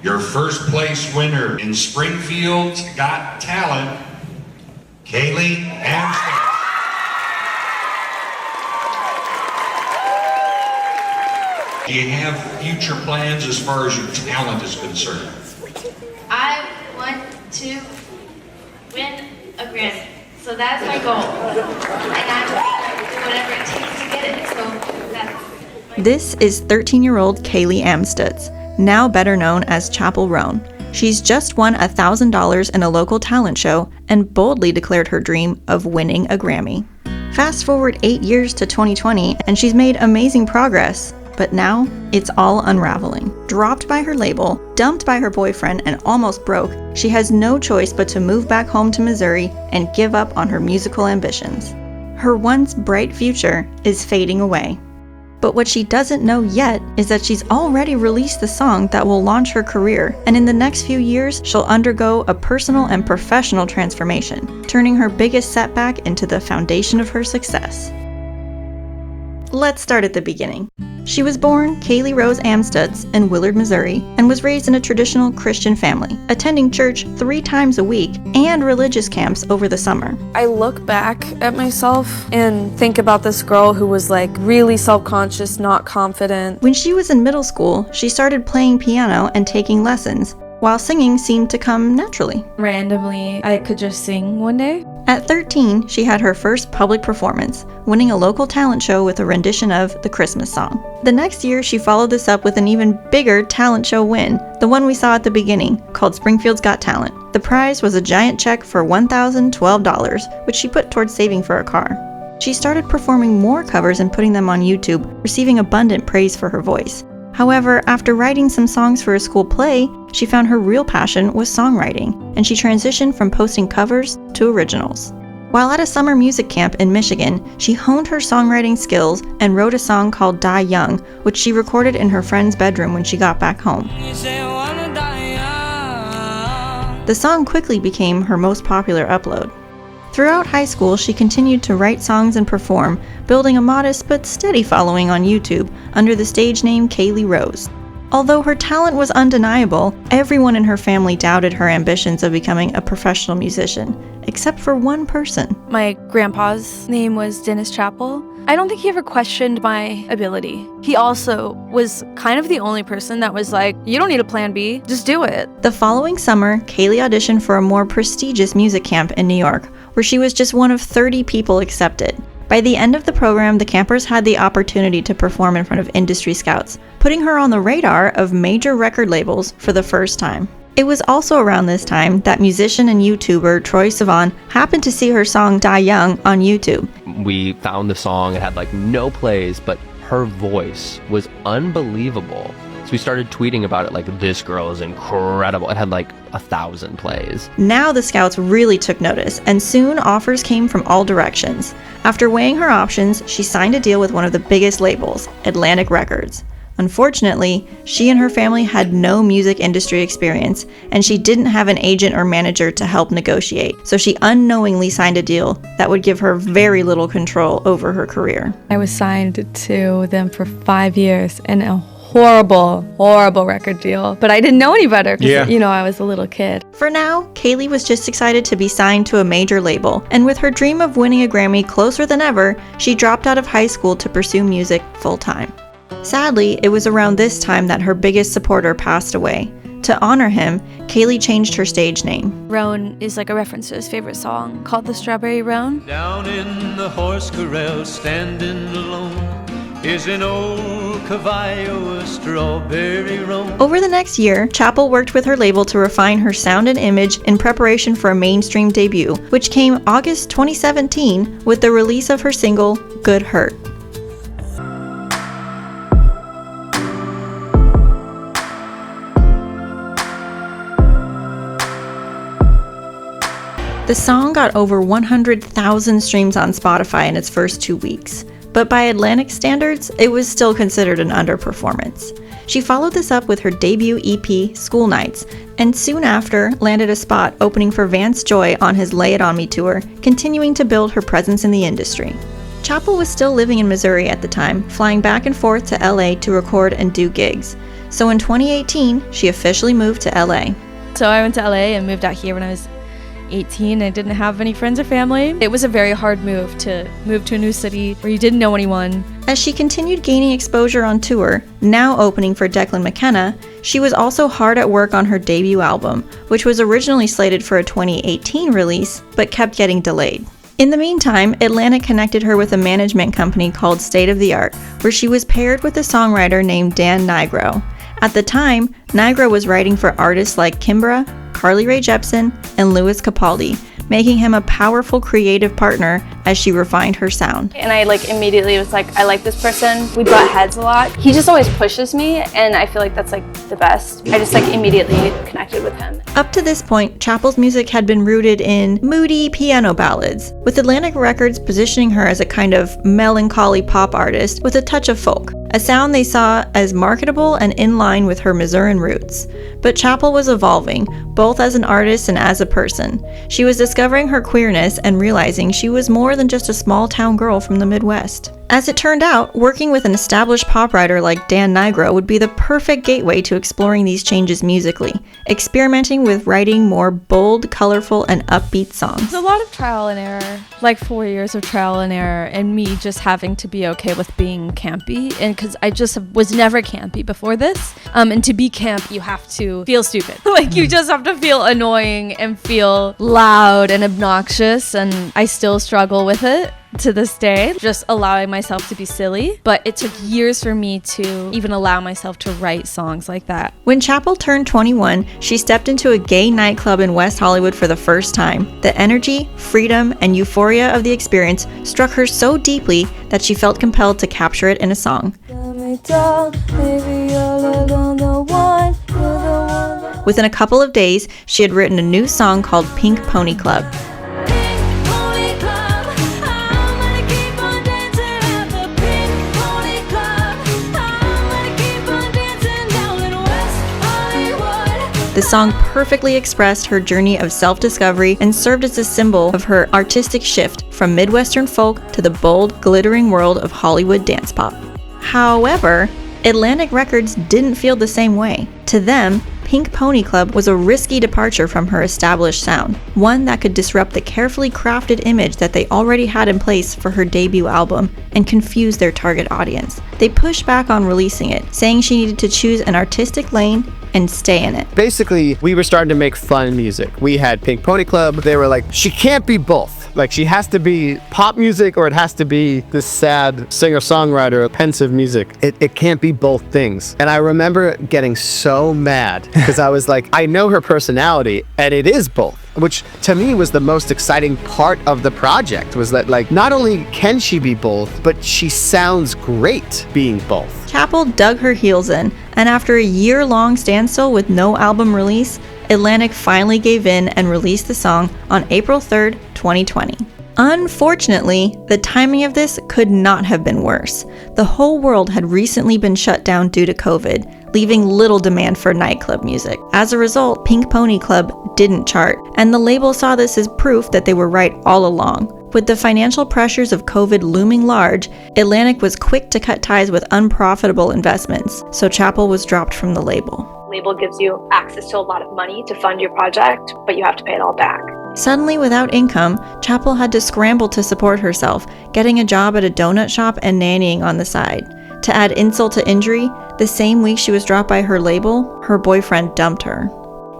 your first place winner in Springfield's Got Talent, Kaylee Amstutz. Do you have future plans as far as your talent is concerned? I want to win a Grammy. So that's my goal. And I'm going to do whatever it takes to get it. So that's my This is 13-year-old Kaylee Amstutz, now better known as Chappell Roan. She's just won $1,000 in a local talent show and boldly declared her dream of winning a Grammy. Fast forward 8 years to 2020, and she's made amazing progress. But now, it's all unraveling. Dropped by her label, dumped by her boyfriend, and almost broke, she has no choice but to move back home to Missouri and give up on her musical ambitions. Her once bright future is fading away. But what she doesn't know yet is that she's already released the song that will launch her career, and in the next few years, she'll undergo a personal and professional transformation, turning her biggest setback into the foundation of her success. Let's start at the beginning. She was born Kaylee Rose Amstutz in Willard, Missouri, and was raised in a traditional Christian family, attending church 3 times a week and religious camps over the summer. I look back at myself and think about this girl who was like really self-conscious, not confident. When she was in middle school, she started playing piano and taking lessons, while singing seemed to come naturally. Randomly, I could just sing one day. At 13, she had her first public performance, winning a local talent show with a rendition of the Christmas song. The next year, she followed this up with an even bigger talent show win, the one we saw at the beginning, called Springfield's Got Talent. The prize was a giant check for $1,012, which she put towards saving for a car. She started performing more covers and putting them on YouTube, receiving abundant praise for her voice. However, after writing some songs for a school play, she found her real passion was songwriting, and she transitioned from posting covers to originals. While at a summer music camp in Michigan, she honed her songwriting skills and wrote a song called Die Young, which she recorded in her friend's bedroom when she got back home. The song quickly became her most popular upload. Throughout high school, she continued to write songs and perform, building a modest but steady following on YouTube under the stage name Kaylee Rose. Although her talent was undeniable, everyone in her family doubted her ambitions of becoming a professional musician, except for one person. My grandpa's name was Dennis Chappell. I don't think he ever questioned my ability. He also was kind of the only person that was like, you don't need a plan B, just do it. The following summer, Kaylee auditioned for a more prestigious music camp in New York, where she was just one of 30 people accepted. By the end of the program, the campers had the opportunity to perform in front of industry scouts, putting her on the radar of major record labels for the first time. It was also around this time that musician and YouTuber Troye Sivan happened to see her song Die Young on YouTube. We found the song, it had like no plays, but her voice was unbelievable. So we started tweeting about it like, this girl is incredible. It had like 1,000 plays. Now the scouts really took notice, and soon offers came from all directions. After weighing her options, she signed a deal with one of the biggest labels, Atlantic Records. Unfortunately, she and her family had no music industry experience, and she didn't have an agent or manager to help negotiate, so she unknowingly signed a deal that would give her very little control over her career. I was signed to them for 5 years and a horrible record deal. But I didn't know any better because, I was a little kid. For now, Kaylee was just excited to be signed to a major label, and with her dream of winning a Grammy closer than ever, she dropped out of high school to pursue music full-time. Sadly, it was around this time that her biggest supporter passed away. To honor him, Kaylee changed her stage name. Roan is like a reference to his favorite song called The Strawberry Roan. Down in the horse corral, standing alone, is an old Cavallo, a strawberry roan. Over the next year, Chappell worked with her label to refine her sound and image in preparation for a mainstream debut, which came August 2017 with the release of her single, Good Hurt. The song got over 100,000 streams on Spotify in its first 2 weeks, but by Atlantic standards, it was still considered an underperformance. She followed this up with her debut EP, School Nights, and soon after landed a spot opening for Vance Joy on his Lay It On Me tour, continuing to build her presence in the industry. Chappell was still living in Missouri at the time, flying back and forth to LA to record and do gigs. So in 2018, she officially moved to LA. So I went to LA and moved out here when I was 18. I didn't have any friends or family. It was a very hard move to a new city where you didn't know anyone. As she continued gaining exposure on tour, now opening for Declan McKenna, she was also hard at work on her debut album, which was originally slated for a 2018 release, but kept getting delayed. In the meantime, Atlantic connected her with a management company called State of the Art, where she was paired with a songwriter named Dan Nigro. At the time, Nigro was writing for artists like Kimbra, Carly Rae Jepsen, and Louis Capaldi, making him a powerful creative partner as she refined her sound. And I immediately was like, I like this person. We butt heads a lot. He just always pushes me, and I feel like that's the best. I just immediately connected with him. Up to this point, Chappell's music had been rooted in moody piano ballads, with Atlantic Records positioning her as a kind of melancholy pop artist with a touch of folk, a sound they saw as marketable and in line with her Missourian roots. But Chappell was evolving, both as an artist and as a person. She was discovering her queerness and realizing she was more than just a small-town girl from the Midwest. As it turned out, working with an established pop writer like Dan Nigro would be the perfect gateway to exploring these changes musically, experimenting with writing more bold, colorful, and upbeat songs. There's a lot of trial and error, 4 years of trial and error, and me just having to be okay with being campy, and because I just was never campy before this, and to be camp, you have to feel stupid. You just have to feel annoying and feel loud and obnoxious, and I still struggle with it to this day, just allowing myself to be silly. But it took years for me to even allow myself to write songs like that. When Chappell turned 21, she stepped into a gay nightclub in West Hollywood for the first time. The energy, freedom, and euphoria of the experience struck her so deeply that she felt compelled to capture it in a song. Within a couple of days, she had written a new song called Pink Pony Club. The song perfectly expressed her journey of self-discovery and served as a symbol of her artistic shift from Midwestern folk to the bold, glittering world of Hollywood dance pop. However, Atlantic Records didn't feel the same way. To them, Pink Pony Club was a risky departure from her established sound, one that could disrupt the carefully crafted image that they already had in place for her debut album and confuse their target audience. They pushed back on releasing it, saying she needed to choose an artistic lane and stay in it. Basically, we were starting to make fun music. We had Pink Pony Club. They were like, she can't be both. She has to be pop music or it has to be this sad singer-songwriter, pensive music. It can't be both things. And I remember getting so mad because I was like, I know her personality and it is both, which to me was the most exciting part of the project, was that not only can she be both, but she sounds great being both. Chappell dug her heels in, and after a year-long standstill with no album release, Atlantic finally gave in and released the song on April 3rd, 2020. Unfortunately, the timing of this could not have been worse. The whole world had recently been shut down due to COVID, leaving little demand for nightclub music. As a result, Pink Pony Club didn't chart, and the label saw this as proof that they were right all along. With the financial pressures of COVID looming large, Atlantic was quick to cut ties with unprofitable investments, so Chappell was dropped from the label. Label gives you access to a lot of money to fund your project, but you have to pay it all back. Suddenly without income, Chappell had to scramble to support herself, getting a job at a donut shop and nannying on the side. To add insult to injury, the same week she was dropped by her label, her boyfriend dumped her.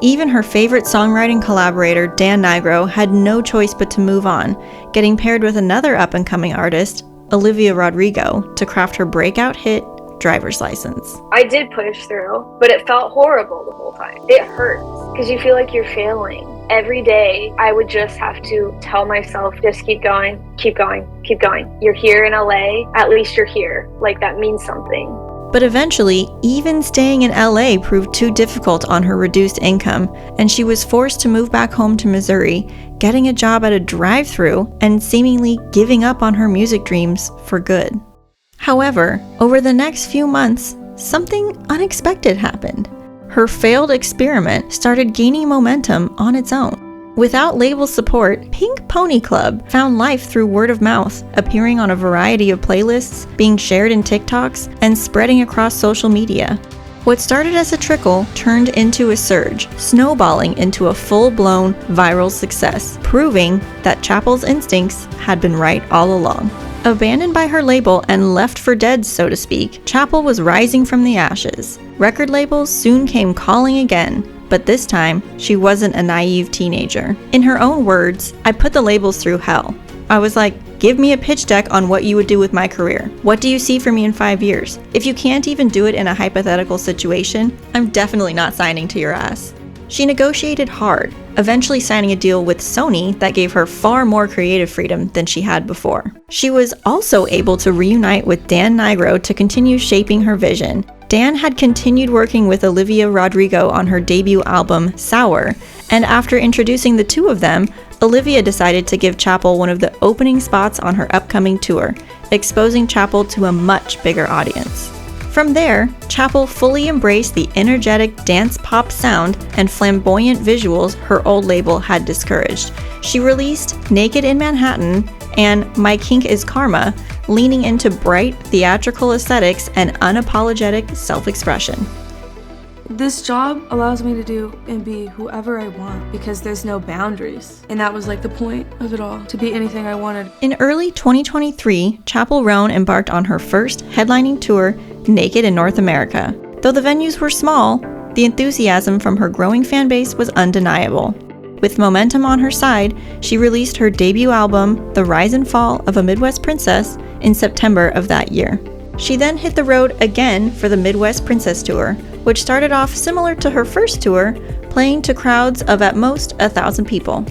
Even her favorite songwriting collaborator, Dan Nigro, had no choice but to move on, getting paired with another up-and-coming artist, Olivia Rodrigo, to craft her breakout hit, Driver's License. I did push through, but it felt horrible the whole time. It hurts because you feel like you're failing. Every day, I would just have to tell myself, just keep going, keep going, keep going. You're here in LA, at least you're here. That means something. But eventually, even staying in LA proved too difficult on her reduced income, and she was forced to move back home to Missouri, getting a job at a drive-thru and seemingly giving up on her music dreams for good. However, over the next few months, something unexpected happened. Her failed experiment started gaining momentum on its own. Without label support, Pink Pony Club found life through word of mouth, appearing on a variety of playlists, being shared in TikToks, and spreading across social media. What started as a trickle turned into a surge, snowballing into a full-blown viral success, proving that Chappell's instincts had been right all along. Abandoned by her label and left for dead, so to speak, Chappell was rising from the ashes. Record labels soon came calling again, but this time, she wasn't a naive teenager. In her own words, I put the labels through hell. I was like, give me a pitch deck on what you would do with my career. What do you see for me in 5 years? If you can't even do it in a hypothetical situation, I'm definitely not signing to your ass. She negotiated hard, eventually signing a deal with Sony that gave her far more creative freedom than she had before. She was also able to reunite with Dan Nigro to continue shaping her vision. Dan had continued working with Olivia Rodrigo on her debut album, Sour, and after introducing the two of them, Olivia decided to give Chappell one of the opening spots on her upcoming tour, exposing Chappell to a much bigger audience. From there, Chappell fully embraced the energetic dance pop sound and flamboyant visuals her old label had discouraged. She released Naked in Manhattan and My Kink is Karma, leaning into bright theatrical aesthetics and unapologetic self-expression. This job allows me to do and be whoever I want because there's no boundaries. And that was like the point of it all, to be anything I wanted. In early 2023, Chappell Roan embarked on her first headlining tour, Naked in North America. Though the venues were small, the enthusiasm from her growing fan base was undeniable. With momentum on her side, she released her debut album, The Rise and Fall of a Midwest Princess, in September of that year. She then hit the road again for the Midwest Princess Tour, which started off similar to her first tour, playing to crowds of at most 1,000 people.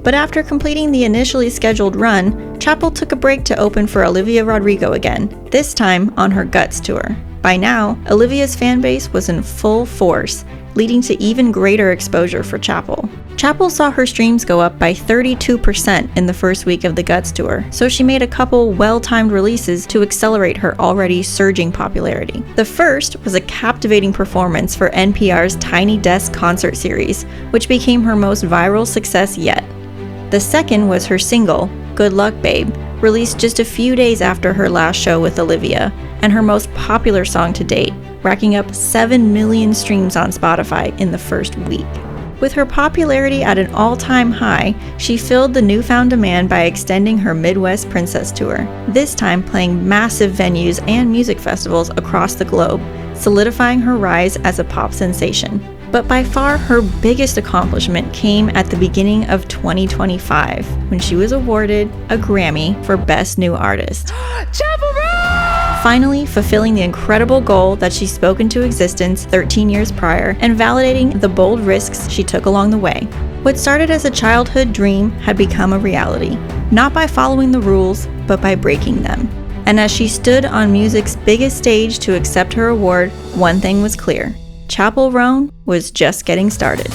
But after completing the initially scheduled run, Chappell took a break to open for Olivia Rodrigo again, this time on her Guts tour. By now, Olivia's fan base was in full force, leading to even greater exposure for Chappell. Chappell saw her streams go up by 32% in the first week of the Guts tour, so she made a couple well-timed releases to accelerate her already surging popularity. The first was a captivating performance for NPR's Tiny Desk concert series, which became her most viral success yet. The second was her single, Good Luck Babe, released just a few days after her last show with Olivia, and her most popular song to date, racking up 7 million streams on Spotify in the first week. With her popularity at an all-time high, she filled the newfound demand by extending her Midwest Princess Tour, this time playing massive venues and music festivals across the globe, solidifying her rise as a pop sensation. But by far her biggest accomplishment came at the beginning of 2025, when she was awarded a Grammy for Best New Artist. Chappell Roan! Finally fulfilling the incredible goal that she spoke into existence 13 years prior and validating the bold risks she took along the way. What started as a childhood dream had become a reality, not by following the rules, but by breaking them. And as she stood on music's biggest stage to accept her award, one thing was clear: Chappell Roan was just getting started.